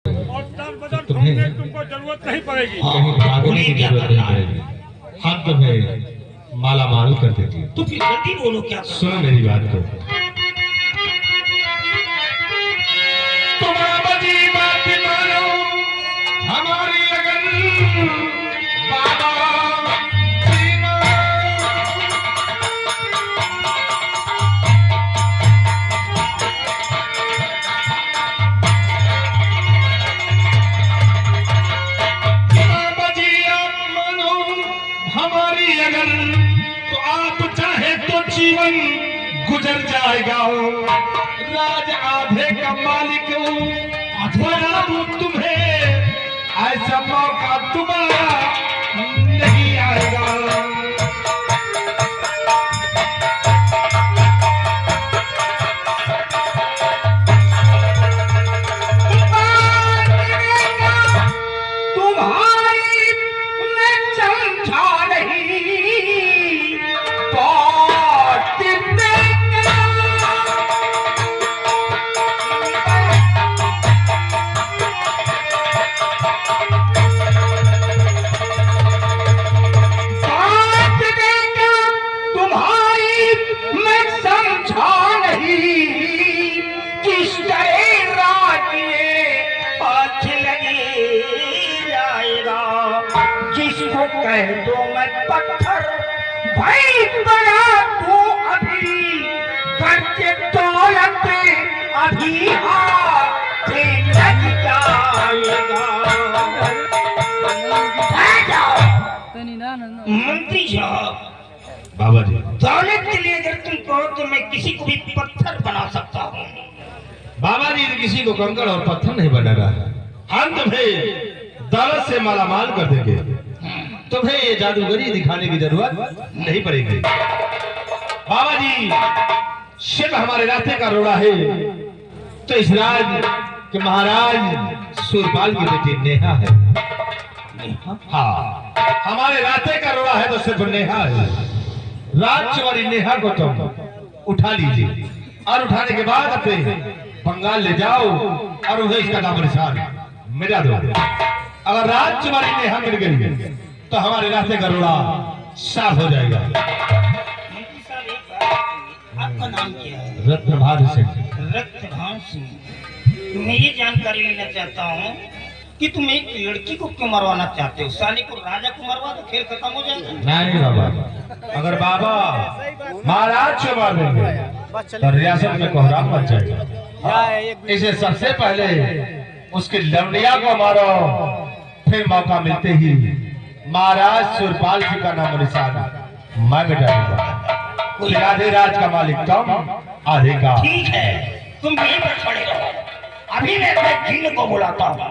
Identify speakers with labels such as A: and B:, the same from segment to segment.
A: तुम्हें तुमको जरूरत नहीं पड़ेगी,
B: कहीं भागने की जरूरत नहीं पड़ेगी। हम तुम्हें माला माल कर देंगे।
C: तो फिर जल्दी बोलो क्या
B: सुनो मेरी बात को। तुम्हारा जी बात मानो हमारी लगन बाबा जीवन गुजर जाएगा। राज आधे का मालिक बना दूं तुम्हें, ऐसा मौका तुम्हारा नहीं आएगा।
C: कह दो मैं पत्थर भाई बना तू अभी करके दौलत अभी हाथ लग जाएगा। मंत्री साहब,
B: बाबा जी,
C: दौलत के लिए अगर तुम कहो तो मैं किसी को भी पत्थर बना सकता हूँ।
B: बाबा जी किसी को कंकड़ और पत्थर नहीं बनाना। हम तुम्हें दौलत से माला माल कर देंगे। तुम्हें ये जादूगरी दिखाने की जरूरत नहीं पड़ेगी। बाबा जी, शिव हमारे रास्ते का रोड़ा है, तो इस राज के महाराज सूरपाल की बेटी नेहा है। हाँ, हमारे रास्ते का रोड़ा है तो सिर्फ नेहा है। राजकुमारी नेहा को तुम उठा लीजिए और उठाने के बाद अपने बंगाल ले जाओ और उन्हें इसका नाम निशान मिला दो। अगर राजकुमारी नेहा मिल गई तो हमारे रास्ते का रोड़ा साफ हो जाएगा।
C: आपका नाम क्या है?
B: रत्नभान सिंह।
C: रत्नभान सिंह। मैं ये जानकारी लेना चाहता हूँ कि तुम एक लड़की को क्यों मरवाना चाहते हो? साली को राजा को मरवा दो, खेल खत्म हो जाएगा।
B: नहीं बाबा, अगर बाबा महाराज को मार देंगे तो रियासत में कोहराम मच जाएगा। इसे सबसे पहले उसकी लवड़िया को मारो, फिर मौका मिलते ही महाराज सूरपाल जी का नाम निशान मैं मिटाऊंगा। आधे राज का मालिक तुम, आधे का।
C: ठीक है, तुम यहीं पर खड़े रहो। अभी मैं अपने जिन्न को बुलाता हूँ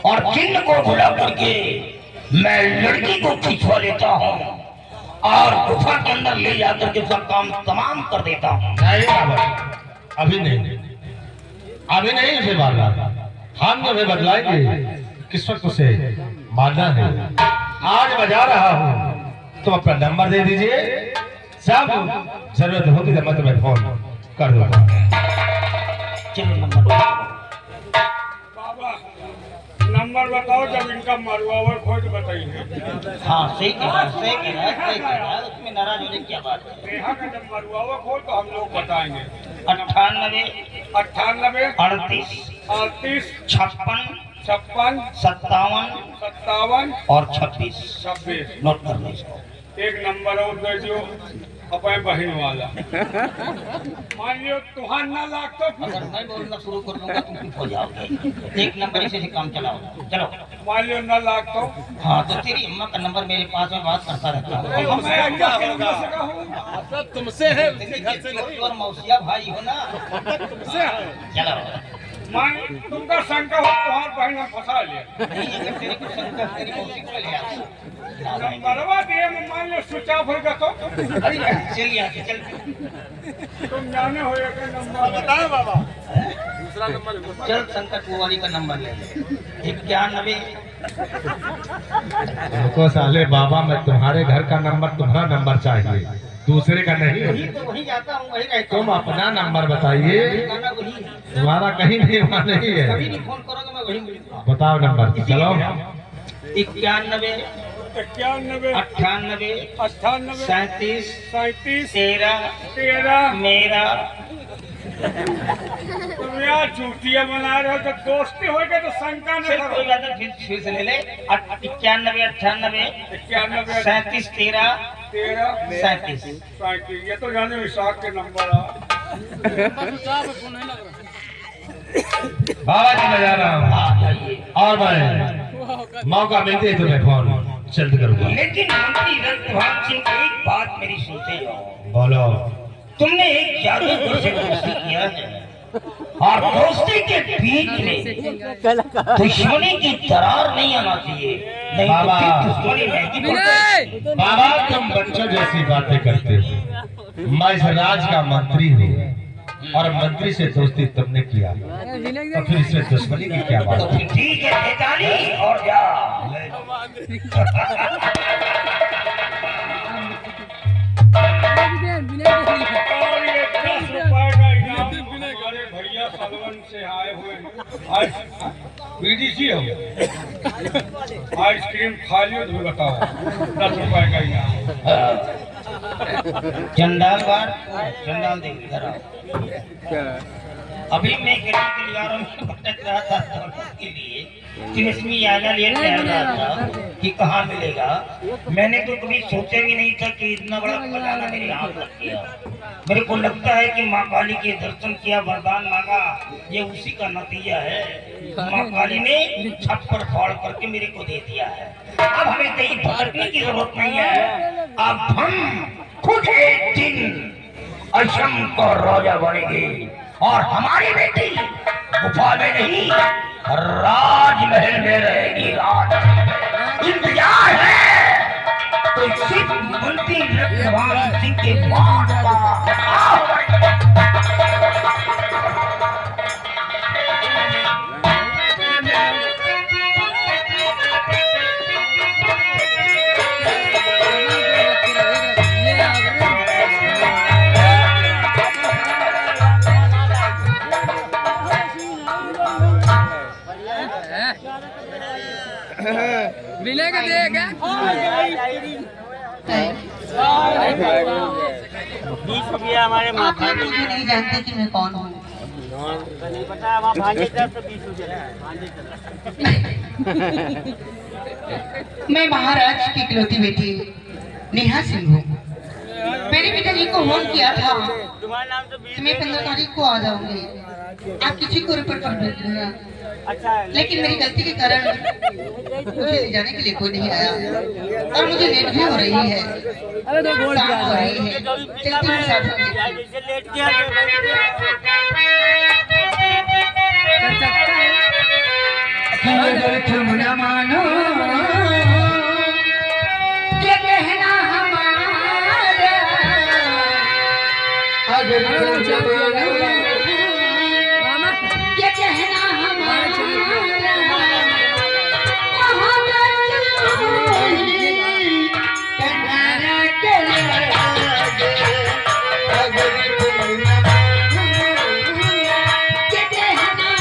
C: और जिन्न को बुला करके मैं लड़की को खिंचवा लेता हूँ और गुफा के अंदर ले जाकर के उसका काम तमाम कर देता हूँ।
B: नहीं बाबा, अभी नहीं, अभी नहीं उसे मारना। हम तुम्हें बदलाएंगे किस वक्त उसे मारना है। आज बजा रहा हूँ, तुम अपना नंबर दे दीजिए, सब जरूरत होगी तो मैं तुम्हें फोन कर दूंगा।
C: चलो नंबर
A: बाबा नंबर बताओ, जब इनका मरवावर खोज बताइए।
C: हाँ सही कह रहा है, सही कह रहा है, सही कह रहा है। उसमें नाराज होने की क्या बात है?
A: नेहा का जब मरवावर खोज तो हम लोग बताएंगे।
C: 98
A: 98
C: 38
A: 38
C: 56
A: 56
C: 57
A: 57
C: और 26।
A: 26।
C: नोट कर लो इसको।
A: एक नंबर और दे दियो अपने बहन वाला। मान लियो तुहार ना लाग तो
C: अगर मैं बोलना शुरू कर दूंगा तुम चुप हो जाओगे। एक नंबर से काम चलाओ। चलो
A: मान लियो ना लाग तो।
C: हाँ तो तेरी अम्मा का नंबर मेरे पास में बात करता रहता हूँ।
A: मैं अम्मा के नंबर से कहूँ
B: तुमसे है,
C: और मौसिया भाई हो ना,
A: तुमसे
C: चलो।
A: मान तुमका शंका हो तुहार बहन में फंसा लिया।
C: नहीं अगर तेरी को शंका तेरी मौसी को ले आता।
A: नंबरवा दिए में मान लो स्विच ऑफ हो गया तो
C: अरे चलिए आगे चल।
A: तुम जाने हो एक नंबर बताओ बाबा।
C: दूसरा नंबर चल संकट वाली का नंबर ले। 91
B: रुको साले बाबा, मैं तुम्हारे घर का नंबर, तुम्हारा नंबर चाहिए, दूसरे का नहीं।
C: वही तो वही जाता हूँ, वही रहता
B: तुम अपना नंबर बताइए,
C: हूँ। वही है।
B: तुम्हारा कहीं नहीं वहाँ नहीं है।
C: कभी भी फोन करोगे मैं
B: बताओ नंबर चलो।
C: 91
A: 91
C: 98
A: 98
C: 37
A: 37
C: 13
A: 13
C: मेरा।
A: तुम यार चूतिया बना रहे हो तो दोस्ती हो गए तो शंका न
C: कोई
A: करो।
C: बात नहीं, फिर से ले ले। 91 98
A: 91
C: 37 13
A: 13
C: 37।
A: 37 ये तो जाने विशाख के नंबर है।
B: बाबा जी बजा रहा हूँ
C: आ जाइए।
B: और मैं मौका मिलते ही तुम्हें फोन जल्द करूंगा।
C: लेकिन मंत्री रक्तभान सिंह एक बात मेरी सुनते जाओ।
B: बोलो।
C: तुमने एक जादूगर से दोस्ती किया है और दोस्ती के बीच में दुश्मनी की दरार नहीं आना चाहिए, नहीं तो
B: बाबा।
C: फिर दुश्मनी महंगी पड़ती।
B: बाबा तुम बच्चों जैसी बातें करते हो। मैं इस राज का मंत्री हूँ और मंत्री से दोस्ती तुमने किया तो फिर इसमें दुश्मनी की क्या बात
C: तो
B: है?
C: फिर ठीक है ठेकानी और जा।
A: और ये 10 रुपए का इनाम हमारे भैया सलवन से आए हुए हैं। आज बीडीसी हो आइसक्रीम खा लियो तो बताओ 10 रुपए का इनाम।
C: चंडाल बार चंडाल देख इधर आओ। अभी मैं गली के लिए आ रहा हूँ, भटक रहा था दौड़ने के लिए तिरस्मी आना लिए टहल रहा था कि कहाँ मिलेगा। मैंने तो कभी सोचा भी नहीं था कि इतना बड़ा खजाना मेरे यहाँ पर किया। मेरे को लगता है कि माँ काली के दर्शन किया, वरदान मांगा, ये उसी का नतीजा है। माँ काली ने छप्पर फाड़ करके मेरे को दे दिया है। अब हमें कहीं भटकने की जरूरत नहीं है। अब हम खुद एक दिन अशम को राजा बनेंगे और हमारी बेटी गुफा में नहीं राजमहल में रहेगी। राज इंतजार है तो सिर्फ मंत्री रक्तवान सिंह के बात का।
D: मिलेगा देगा
E: हमारे आप लोग मुझे नहीं जानते कि मैं कौन हूँ।
D: नहीं पता वहाँ भांजे तरफ तो 20 रुपये
E: मैं महाराज की इकलौती बेटी नेहा सिंह हूँ। मेरे पिताजी को फोन किया था
D: तुम्हारा नाम तो
E: कि मैं 15 तारीख को आ जाऊंगी। आप किसी को रिपोर्ट कर देना,
D: अच्छा है।
E: लेकिन मेरी गलती के कारण मुझे ले जाने के लिए कोई नहीं आया और मुझे लेट भी हो रही है।
D: अरे तो बोल
E: शाम हो रही है, चलती हूँ साथ में।
D: जैसे लेट किया
E: अगर तुम न मानो ये कहना हमारा, अगर तुम न मानो ये कहना हमारा, कहना के लागे। अगर तुम न मानो ये कहना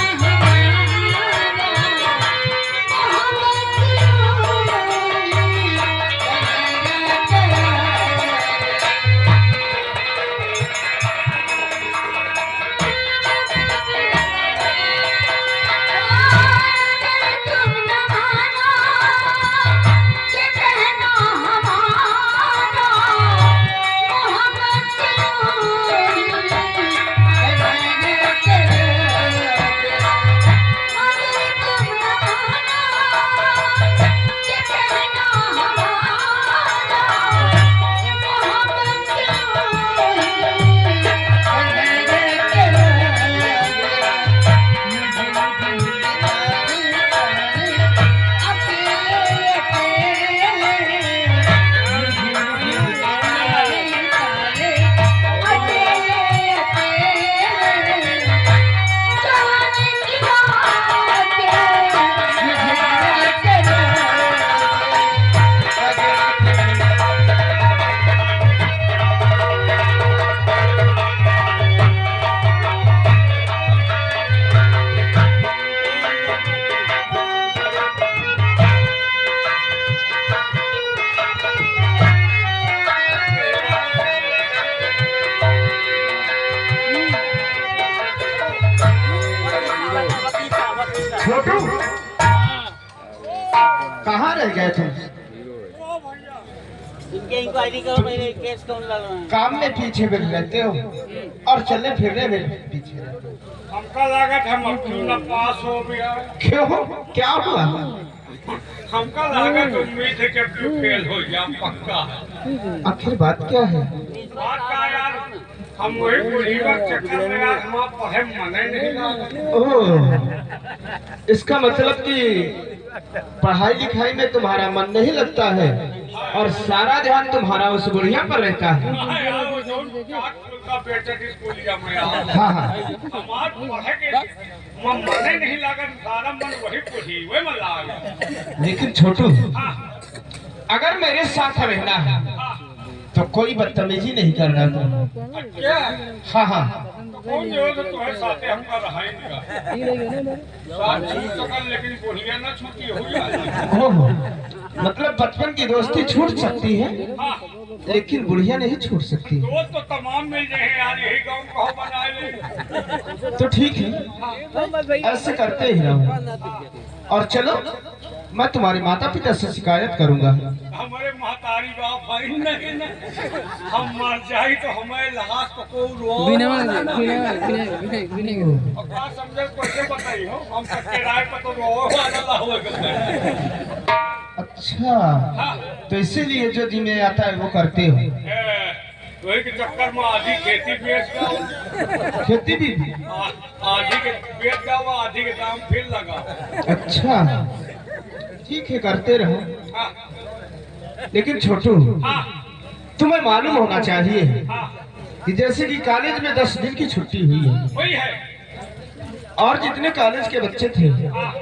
B: छोटू, कहाँ रह गए तुम?
D: इनके इंक्वायरी करो, मेरे केस कौन लग रहा है?
B: काम में पीछे बैठ रहते हो और चलने फिरने में पीछे रहते हो।
A: हमका लागत हम अपनी ना पास हो गया।
B: क्यों, क्या हुआ?
A: हमका लागत उम्मीद है कि अब तू फेल हो जा, पक्का है।
B: आखिर बात क्या है?
A: बात का यार, हम वही बुढ़ी वक्त चक्कर में यार हम पढ़े मने नहीं लगा।
B: ओह, इसका मतलब कि पढ़ाई लिखाई में तुम्हारा मन नहीं लगता है और सारा ध्यान तुम्हारा उस बुढ़िया पर रहता है।
A: यार वो जो का बेटा की स्कूलिया में यार,
B: हाँ हाँ,
A: हमार पढ़े के मने नहीं लागत, सारा मन वही बुढ़ी वही मन लागा।
B: लेकिन छोटू,
A: हाँ
B: अगर मेरे साथ रहना है तो कोई बदतमीजी नहीं करना तुम।
A: क्या
B: हाँ हाँ,
A: कौन जो तो तुम्हारे साथे हमका रहा ही नहीं। साथ छूट सकल लेकिन बुढ़िया ना छूटी हो जाए।
B: ओह, मतलब बचपन की दोस्ती छूट सकती है
A: हाँ
B: लेकिन बुढ़िया नहीं छूट सकती।
A: दोस्त तो तमाम मिल जाए यार, यही गाँव कहो बनाए ले।
B: तो ठीक है, ऐसे करते ही रहो। और चलो, मैं तुम्हारे माता पिता से शिकायत करूंगा।
A: हमारे महतारी बाप भाई नहीं नहीं, हम मर जाए तो हमें लाश तो को रो और का समझे कैसे बताई हो, हम सबके राय पर तो रो वाला होगा।
B: अच्छा,
A: हाँ
B: तो इसीलिए जो जी में आता है वो करते हो।
A: वही के चक्कर में आधी खेती बेच गया,
B: खेती भी?
A: आधी के बेच गया, आधी के दाम फिर लगा।
B: अच्छा, ठीक है, करते रहो।
A: हाँ
B: लेकिन छोटू,
A: हाँ
B: तुम्हें मालूम होना चाहिए
A: हाँ
B: कि जैसे कि कॉलेज में 10 दिन की छुट्टी हुई है
A: वही है।
B: और जितने कॉलेज के बच्चे थे
A: हाँ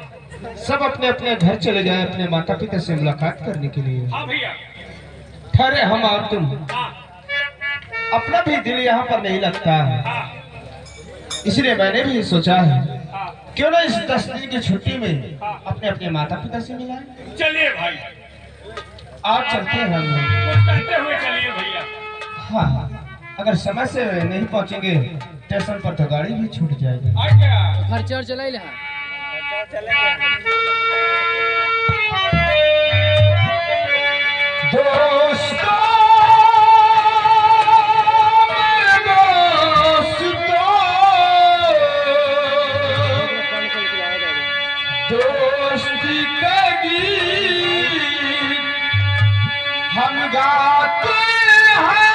B: सब अपने अपने घर चले गए अपने माता पिता से मुलाकात करने के लिए।
A: हाँ भैया।
B: ठहरे हम और तुम,
A: हाँ
B: अपना भी दिल यहाँ पर नहीं लगता है,
A: हाँ
B: इसलिए मैंने भी सोचा है
A: हाँ
B: क्यों ना इस 10 दिन की छुट्टी में अपने अपने माता पिता से मिलाएं।
A: चलिए भाई,
B: आज चलते हैं हम।
A: कुछ कहते हुए चलिए भैया।
B: हाँ, अगर समय से नहीं पहुँचेंगे स्टेशन पर तो गाड़ी भी छूट जाएगी।
A: आ क्या
F: खर्चा चला ही
B: दोस्तों, दोस्ती का गीत हम गाते हैं।